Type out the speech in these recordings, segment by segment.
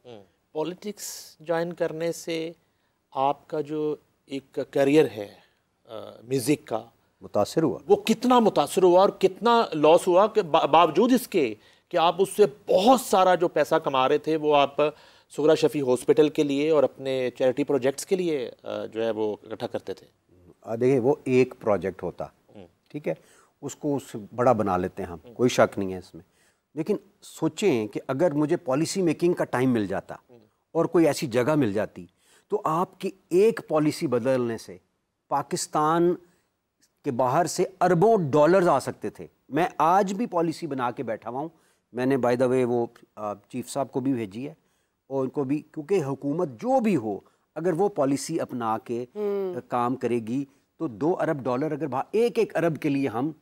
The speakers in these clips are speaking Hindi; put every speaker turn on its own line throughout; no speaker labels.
पॉलिटिक्स ज्वाइन करने से आपका जो एक करियर है म्यूज़िक का
मुतासिर हुआ,
वो कितना मुतासर हुआ और कितना लॉस हुआ कि बावजूद इसके कि आप उससे बहुत सारा जो पैसा कमा रहे थे वो आप सुगरा शफी हॉस्पिटल के लिए और अपने चैरिटी प्रोजेक्ट्स के लिए जो है वो इकट्ठा करते थे।
देखिए वो एक प्रोजेक्ट होता, ठीक है, उसको उससे बड़ा बना लेते हैं हम, कोई शक नहीं है इसमें। लेकिन सोचें कि अगर मुझे पॉलिसी मेकिंग का टाइम मिल जाता और कोई ऐसी जगह मिल जाती तो आपकी एक पॉलिसी बदलने से पाकिस्तान के बाहर से अरबों डॉलर्स आ सकते थे। मैं आज भी पॉलिसी बना के बैठा हुआ हूँ, मैंने बाय द वे वो चीफ साहब को भी भेजी है और उनको भी, क्योंकि हुकूमत जो भी हो अगर वो पॉलिसी अपना के काम करेगी तो 2 अरब डॉलर अगर एक एक अरब के लिए हम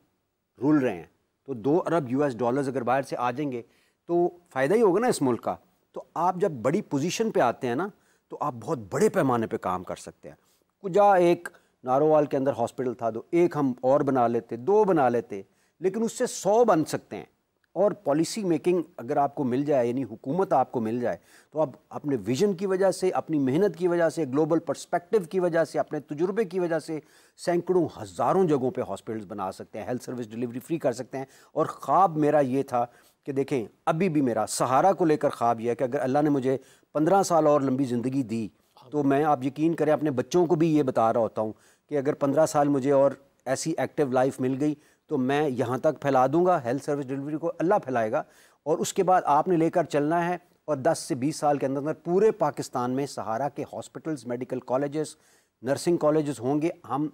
रुल रहे हैं तो 2 अरब US डॉलर्स अगर बाहर से आ जाएंगे तो फ़ायदा ही होगा ना इस मुल्क का। तो आप जब बड़ी पोजीशन पे आते हैं ना तो आप बहुत बड़े पैमाने पे काम कर सकते हैं। कुजा एक नारोवाल के अंदर हॉस्पिटल था, तो एक हम और बना लेते, 2 बना लेते, लेकिन उससे 100 बन सकते हैं। और पॉलिसी मेकिंग अगर आपको मिल जाए, यानी हुकूमत आपको मिल जाए, तो आप अपने विजन की वजह से, अपनी मेहनत की वजह से, ग्लोबल पर्सपेक्टिव की वजह से, अपने तजुर्बे की वजह से सैकड़ों हज़ारों जगहों पे हॉस्पिटल्स बना सकते हैं, हेल्थ सर्विस डिलीवरी फ्री कर सकते हैं। और ख्वाब मेरा ये था कि देखें, अभी भी मेरा सहारा को लेकर ख्वाब यह है कि अगर अल्लाह ने मुझे 15 साल और लंबी ज़िंदगी दी तो मैं, आप यकीन करें, अपने बच्चों को भी ये बता रहा होता हूँ कि अगर 15 साल मुझे और ऐसी एक्टिव लाइफ मिल गई तो मैं यहाँ तक फैला दूंगा, हेल्थ सर्विस डिलीवरी को अल्लाह फैलाएगा। और उसके बाद आपने लेकर चलना है और 10 से 20 साल के अंदर पूरे पाकिस्तान में सहारा के hospitals, medical colleges, nursing colleges होंगे। हम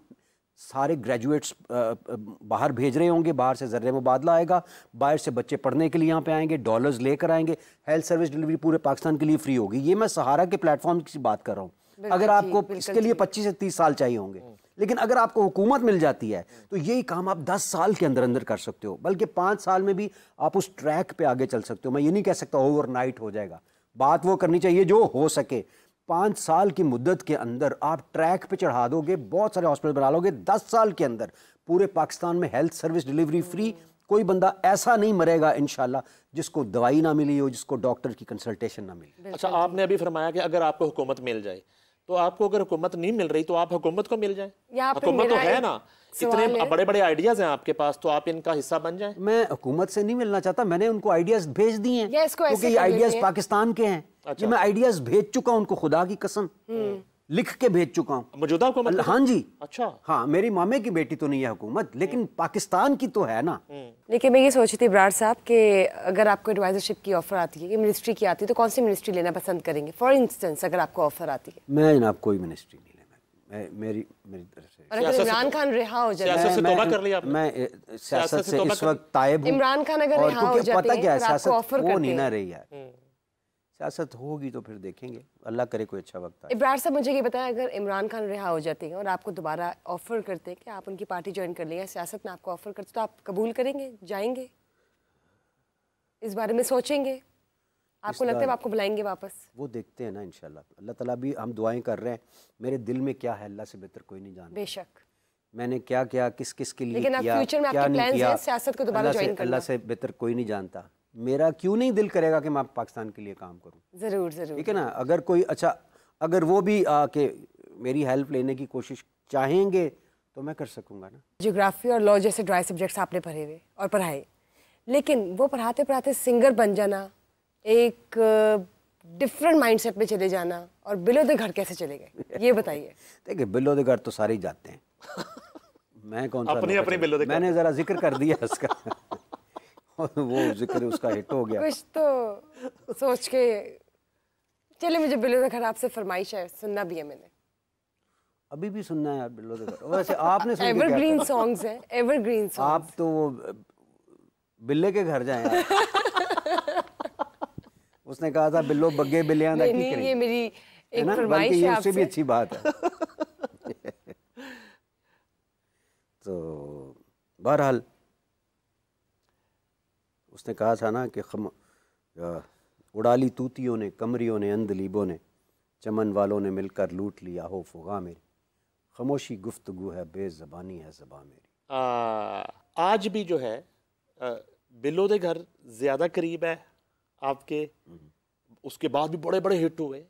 सारे ग्रेजुएट्स बाहर भेज रहे होंगे, बाहर से ज़र्रे मुबादला आएगा, बाहर से बच्चे पढ़ने के लिए यहाँ पे आएंगे, डॉलर्स लेकर आएंगे, हेल्थ सर्विस डिलीवरी पूरे पाकिस्तान के लिए फ्री होगी। ये मैं सहारा के प्लेटफॉर्म की बात कर रहा हूँ। अगर आपको इसके लिए 25 से 30 साल चाहिए होंगे, लेकिन अगर आपको हुकूमत मिल जाती है तो यही काम आप 10 साल के अंदर अंदर कर सकते हो, बल्कि 5 साल में भी आप उस ट्रैक पे आगे चल सकते हो। मैं ये नहीं कह सकता ओवरनाइट हो जाएगा, बात वो करनी चाहिए जो हो सके। 5 साल की मुद्दत के अंदर आप ट्रैक पे चढ़ा दोगे, बहुत सारे हॉस्पिटल बना लोगे। 10 साल के अंदर पूरे पाकिस्तान में हेल्थ सर्विस डिलीवरी फ्री। कोई बंदा ऐसा नहीं मरेगा इंशाल्लाह जिसको दवाई ना मिली हो, जिसको डॉक्टर की कंसल्टेशन ना मिली।
अच्छा, आपने अभी फरमाया कि अगर आपको हुकूमत मिल जाए, तो आपको अगर हुकूमत नहीं मिल रही तो आप हुकूमत को मिल जाए। हुकूमत तो है ना, इतने बड़े बड़े आइडियाज हैं आपके पास, तो आप इनका हिस्सा बन जाएं।
मैं हुकूमत से नहीं मिलना चाहता, मैंने उनको आइडियाज भेज दिए हैं क्योंकि ये आइडियाज पाकिस्तान के हैं। अच्छा। ये मैं आइडियाज भेज चुका हूं उनको, खुदा की कसम लिख के भेज चुका हूं
मौजूदा हुकूमत।
हाँ जी।
अच्छा,
हाँ, मेरी मामे की बेटी तो नहीं है हुकूमत, लेकिन पाकिस्तान की तो है ना।
लेकिन मैं ये सोच रही थी इब्रार साहब कि अगर आपको एडवाइजरशिप की ऑफर आती है, कि मिनिस्ट्री की आती है, तो कौन सी मिनिस्ट्री लेना पसंद करेंगे? फॉर इंस्टेंस अगर आपको ऑफर आती है।
मैं जनाब कोई मिनिस्ट्री नहीं लेना, मेरी तरफ से।
और अगर इमरान खान रिहा हो जाए,
सियासत से तौबा कर लिया आपने?
मैं सियासत से इस वक्त तायब हूं।
इमरान खान अगर रिहा हो जाते
पता क्या है,
हैं,
सियासत
ऑफर
वो नहीं
करते
ना
हैं।
रही है। सियासत होगी तो फिर देखेंगे, अल्लाह करे कोई अच्छा वक्त आए।
इब्रार साहब मुझे ये बताएं, अगर इमरान खान रिहा हो जाते हैं और आपको दोबारा ऑफर करते हैं कि आप उनकी पार्टी ज्वाइन कर लें, सियासत में आपको ऑफर करते, तो आप कबूल करेंगे, जाएंगे, इस बारे में सोचेंगे? आपको लगता है आपको बुलाएंगे वापस?
वो देखते हैं ना इंशाल्लाह। अल्लाह ताला भी, हम दुआएं कर रहे हैं। मेरे दिल में क्या है अल्लाह से बेहतर कोई नहीं जानता।
बेशक।
मैंने क्या क्या किस किस के लिए
लेकिन
किया,
फ्यूचर में
क्या
आपके
नहीं
प्लान्स
किया,
हैं सियासत को दोबारा ज्वाइन करना?
अल्लाह से बेहतर कोई नहीं जानता। मेरा क्यों नहीं दिल करेगा कि मैं पाकिस्तान के लिए काम करूं?
जरूर जरूर,
ठीक है ना। अगर कोई अच्छा, अगर वो भी आके मेरी हेल्प लेने की कोशिश चाहेंगे तो मैं कर सकूंगा ना।
ज्योग्राफी और लॉ जैसे ड्राई सब्जेक्ट्स आपने पढ़े हुए और पढ़ाए, लेकिन वो पढ़ाते पढ़ाते सिंगर बन जाना, एक डिफरेंट माइंडसेट में चले जाना, और बिलो द घर कैसे चले गए, ये बताइए।
देखिए, बिलो द घर तो सारे ही जाते हैं। मैं कौन सा
अपनी बिलो द घर।
मैंने जरा जिक्र कर दिया उसका। वो जिक्र उसका हिट हो गया।
कुछ तो सोच के चले। मुझे बिलो द घर आपसे फरमाइश है, सुनना भी है मैंने।
अभी भी सुनना है यार बिलो द घर। वैसे आपने सुन
एवरग्रीन सॉन्ग्स हैं, एवरग्रीन सॉन्ग्स।
आप तो वो बिल्ले के घर जाएं यार। उसने कहा था बिल्लो बग्गे बिल्लियां दा की करें।
ये मेरी एक
ना,
फरमाइश
बल्कि
है
ये
आपसे।
उससे भी अच्छी बात है। तो बहरहाल उसने कहा था ना कि उड़ाली तूतियों ने, कमरियों ने, अंधलीबों ने, चमन वालों ने मिलकर लूट लिया हो फुगा मेरी, खामोशी गुफ्तगू है, बेज़बानी है ज़बां मेरी।
आज भी जो है बिलो दे घर ज़्यादा करीब है आपके, उसके बाद भी बड़े बड़े हिट हुए,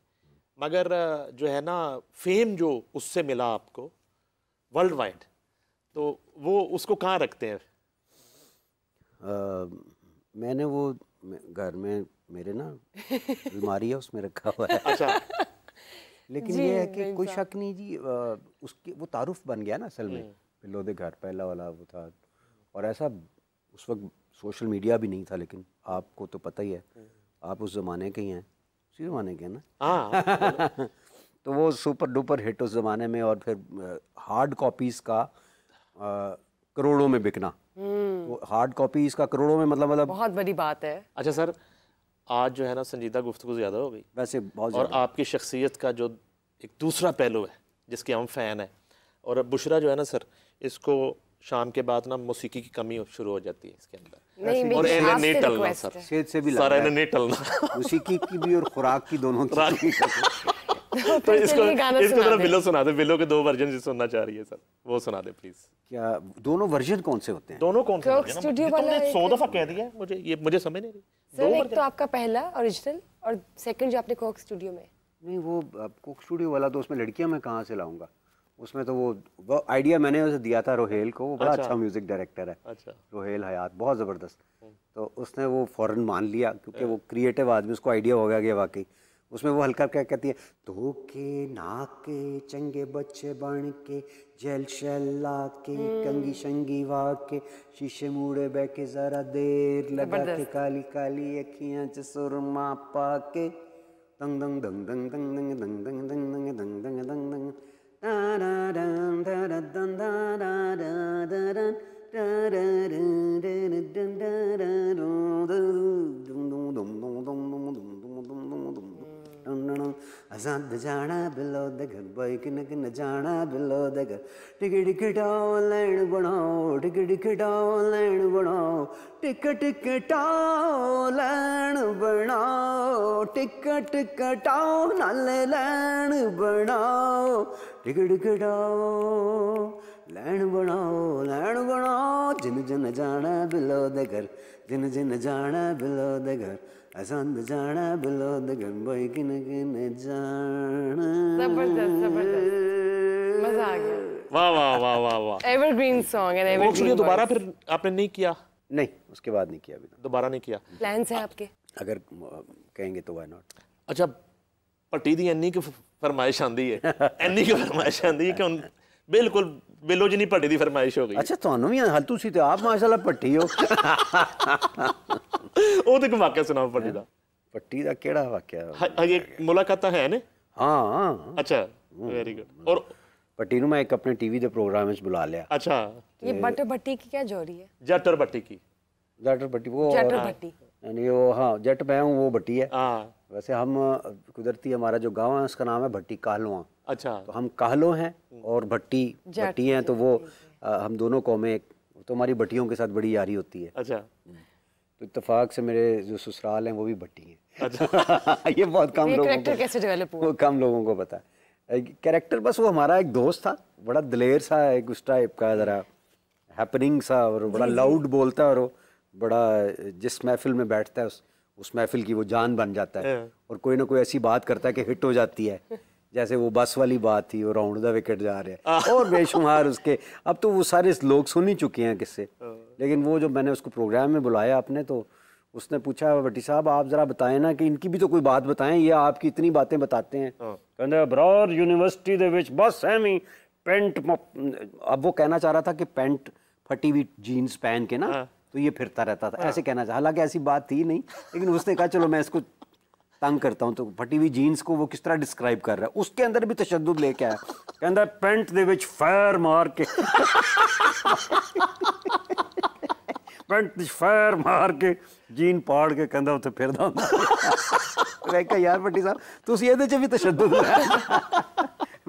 मगर जो है ना फेम जो उससे मिला आपको वर्ल्ड वाइड, तो वो उसको कहाँ रखते हैं?
मैंने वो घर में मेरे ना अलमारी है, उसमें रखा हुआ है।
अच्छा।
लेकिन ये है कि कोई शक नहीं जी, उसकी वो तारुफ बन गया ना असल में। बिल्लो दे घर पहला वाला वो था, और ऐसा उस वक्त सोशल मीडिया भी नहीं था, लेकिन आपको तो पता ही है, आप उस ज़माने के ही हैं, उसी ज़माने के हैं ना।
हाँ।
तो वो सुपर डुपर हिट उस ज़माने में, और फिर हार्ड कॉपीज़ का करोड़ों में बिकना। तो हार्ड कॉपीज़ का करोड़ों में मतलब
बहुत बड़ी बात है।
अच्छा सर, आज जो है ना संजीदा गुफ्तगू ज़्यादा हो गई
वैसे बहुत
और आपकी शख्सियत का जो एक दूसरा पहलू है जिसके हम फ़ैन हैं, और बुशरा जो है ना सर, इसको शाम के बाद ना मौसीकी की कमी शुरू हो जाती है इसके अंदर।
नहीं,
और
मेरी
इन्हें
आपसे
नहीं टलना
request
सर,
है।
सेहत से भी
सर इन्हें नहीं टलना।
मौसीकी की भी और खुराक की दोनों की।
तो इसको
गाना
इसको
सुना
जरा
दे।
बिलो सुना दे, बिलो के 2 वर्जन सुनना चाह रही है सर, वो सुना दे प्लीज।
क्या दोनों वर्जन कौन से होते हैं?
दोनों कौन से
कोक
version हैं?
स्टूडियो
ये
वाला
तुमने
एक
100 दफा कह दिया है मुझे, ये मुझे समझ नहीं रही।
सर एक तो आपका पहला ओरिजिनल और सेकंड जो आपने कोक स्टूडियो में।
नहीं, वो कोक स्टूडियो वाला तो उसमें लड़कियां मैं कहाँ से लाऊंगा? उसमें तो वो आइडिया मैंने उसे दिया था रोहेल को, वो बड़ा अच्छा म्यूजिक डायरेक्टर है।
अच्छा।
रोहेल हयात बहुत ज़बरदस्त। तो उसने वो फ़ौरन मान लिया, क्योंकि वो क्रिएटिव आदमी, उसको आइडिया हो गया कि वाकई उसमें वो हल्का क्या कहती है, तो के नाक के चंगे बच्चे बन के जेल शल्ला के कंगी शंगी वाके शीशे मुड़े बह के जरा देर लगा के काली काली अखियां च सुरमा पाके दंग दंग दंग दंग दंग दंग दंग दंग दंग दंग दंग दंग दंग आजाद जाना बिलो दे घर बाई किन किन जाना बिलो दे घर टिकटाओ लैन बनाओ टिकटाओ लैन बनाओ टिकटाओ लैन बनाओ टिकट कटाओ नाले लैन बनाओ टिकटाओ लैन बनाओ जिन जिन जाना बिलो दे घर जिन जिन जाना बिलो दे घर आजाद जाना बिलो दे घर बाई किन किन जाना।
जबरदस्त जबरदस्त, मजा आ गया।
वाह वाह वाह वाह वाह।
Evergreen song and
Coke
evergreen.
Studio दोबारा फिर आपने नहीं किया?
नहीं, उसके बाद नहीं किया अभी तक।
दोबारा नहीं किया?
प्लान्स हैं आपके?
अगर कहेंगे तो व्हाई नॉट।
अच्छा, भट्टी दी एनी की फरमाइश आंदी है, एनी की फरमाइश आंदी है कि हुन बिल्कुल बिलो जी नहीं भट्टी दी फरमाइश हो गई।
अच्छा, ਤੁਹਾਨੂੰ ਵੀ ਹਾਲ ਤੁਸੀਂ ਤੇ ਆਪ ਮਾਸ਼ਾਅੱਲਾ ਪੱਟੀ ਹੋ।
ਉਹ ਤੇ ਵਾਕਿਆ ਸੁਣਾਓ ਭੱਟੀ ਦਾ।
ਪੱਟੀ ਦਾ ਕਿਹੜਾ ਵਾਕਿਆ?
ਇਹ ਮੁਲਾਕਾਤਾਂ ਹੈ ਨੇ?
ਹਾਂ।
ਅੱਛਾ, ਵੈਰੀ ਗੁੱਡ। ਔਰ
ਪੱਟੀ ਨੂੰ ਮੈਂ ਇੱਕ ਆਪਣੇ ਟੀਵੀ ਦੇ ਪ੍ਰੋਗਰਾਮ ਵਿੱਚ ਬੁਲਾ ਲਿਆ।
अच्छा,
ये बटर भट्टी की क्या जोड़ी है?
जट और भट्टी की।
जट भट्टी वो
जट और भट्टी।
यानी वो, हाँ जट मैं हूँ, वो भट्टी है।
हाँ।
वैसे हम कुदरती हमारा जो गांव है उसका नाम है भट्टी काहलुआ।
अच्छा।
तो हम काहलो हैं और भट्टी भट्टी हैं, तो वो हम दोनों कौमें, तो हमारी भट्टियों के साथ बड़ी यारी होती है।
अच्छा।
तो इत्तेफाक से मेरे जो ससुराल हैं वो भी भट्टी हैं।
अच्छा।
ये बहुत कम
ये
लोगों
कैरेक्टर
को,
कैसे डेवलप हुआ?
वो कम लोगों को पता है। कैरेक्टर बस वो हमारा एक दोस्त था, बड़ा दलेर सा, एक उस टाइप का ज़रा हैपनिंग सा, और बड़ा लाउड बोलता है, और वो बड़ा जिस महफिल में बैठता है उस महफिल की वो जान बन जाता है, और कोई ना कोई ऐसी बात करता है कि हिट हो जाती है। जैसे वो बस वाली बात थी, वो राउंड द विकेट जा रहे हैं, और बेशुमार उसके, अब तो वो सारे लोग सुन ही चुके हैं किससे। लेकिन वो जो मैंने उसको प्रोग्राम में बुलाया अपने, तो उसने पूछा, भट्टी साहब आप ज़रा बताएं ना कि इनकी भी तो कोई बात बताएं, ये आपकी इतनी बातें बताते हैं। कहते बरार यूनिवर्सिटी दे विच बस एमी पेंट, अब वो कहना चाह रहा था कि पेंट फटी हुई जीन्स पहन के ना तो ये फिरता रहता था, ऐसे कहना चाह, हालांकि ऐसी बात थी नहीं, लेकिन उसने कहा चलो मैं इसको तंग करता हूं। तो फटी हुई जीन्स को वो किस तरह डिस्क्राइब कर रहा है, उसके अंदर भी तशद्दुद लेके आया। कहता पेंट दे विच फायर मार के पेंट फायर मार के जीन पाड़ के कहता उत्थे फिरदा हुंदा। मैं कहा यार भट्टी साहब तुसीं ਇਹਦੇ 'ਚ ਵੀ तशद्दुद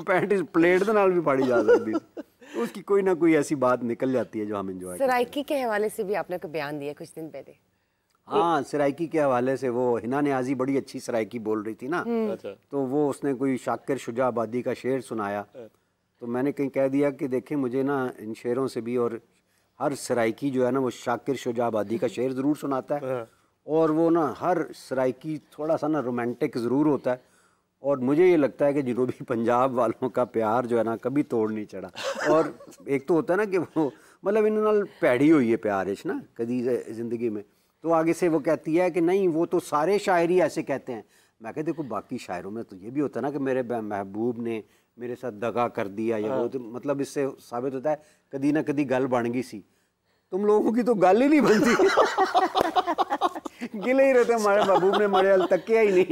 पैंट प्लेट ਦੇ ਨਾਲ भी फाड़ी जा सकती थी। उसकी कोई ना कोई ऐसी बात निकल जाती है जो हम एंजॉय करते हैं।
सराइकी के हवाले से भी आपने को बयान दिया कुछ दिन पहले।
हाँ, सराइकी के हवाले से वो हिना नियाज़ी बड़ी अच्छी सराइकी बोल रही थी ना, तो वो उसने कोई शाकिर शुजा आबादी का शेर सुनाया, तो मैंने कहीं कह दिया कि देखें मुझे ना इन शेरों से भी, और हर सराइकी जो है ना वो शाकिर शुजा आबादी का शेर ज़रूर सुनाता है, और वो ना हर सराइकी थोड़ा सा ना रोमांटिक ज़रूर होता है, और मुझे ये लगता है कि जनूबी पंजाब वालों का प्यार जो है ना कभी तोड़ नहीं चढ़ा। और एक तो होता है ना कि वो मतलब इन नाल भैड़ी हुई है प्यार इश ना कभी ज़िंदगी में, तो आगे से वो कहती है कि नहीं वो तो सारे शायर ही ऐसे कहते हैं। मैं कहती देखो बाकी शायरों में तो ये भी होता है ना कि मेरे महबूब ने मेरे साथ दगा कर दिया या वो, तो मतलब इससे साबित होता है कदी ना कदी गल बन गई सी। तुम लोगों की तो गल ही नहीं बनती गिले ही रहते, हमारे महबूब ने हमारे हल तक किया ही नहीं।